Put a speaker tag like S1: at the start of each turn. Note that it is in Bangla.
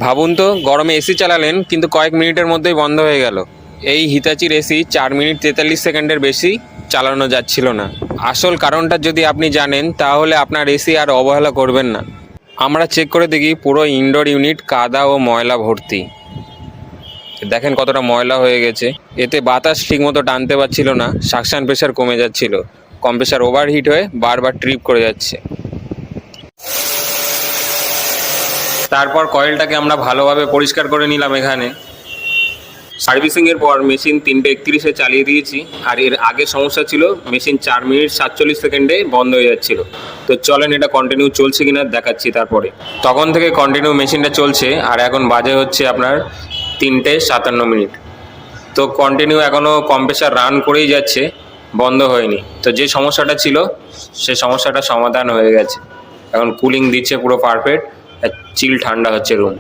S1: ভাবুন তো, গরমে এসি চালালেন কিন্তু কয়েক মিনিটের মধ্যেই বন্ধ হয়ে গেল। এই হিতাচির এসি 4 মিনিট 43 সেকেন্ডের বেশি চালানো যাচ্ছিল না। আসল কারণটা যদি আপনি জানেন তাহলে আপনার এসি আর অবহেলা করবেন না। আমরা চেক করে দেখি পুরো ইনডোর ইউনিট কাদা ও ময়লা ভর্তি। দেখেন কতটা ময়লা হয়ে গেছে। এতে বাতাস ঠিকমতো টানতে পারছিল না, সাকশন প্রেশার কমে যাচ্ছিল, কম্প্রেসার ওভারহিট হয়ে বারবার ট্রিপ করে যাচ্ছে। তারপর কয়েলটাকে আমরা ভালোভাবে পরিষ্কার করে নিলাম। এখানে সার্ভিসিংয়ের পর মেশিন 3:31-এ চালিয়ে দিয়েছি। আর এর আগে সমস্যা ছিল মেশিন 4 মিনিট 47 সেকেন্ডে বন্ধ হয়ে যাচ্ছিল। তো চলেন এটা কন্টিনিউ চলছে কিনা দেখাচ্ছি। তারপরে তখন থেকে কন্টিনিউ মেশিনটা চলছে আর এখন বাজে হচ্ছে আপনার 3:57। তো কন্টিনিউ এখনও কম্প্রেসার রান করেই যাচ্ছে, বন্ধ হয়নি। তো যে সমস্যাটা ছিল সে সমস্যাটা সমাধান হয়ে গেছে। এখন কুলিং দিচ্ছে পুরো পারফেক্ট, চিল ঠান্ডা হচ্ছে রুম।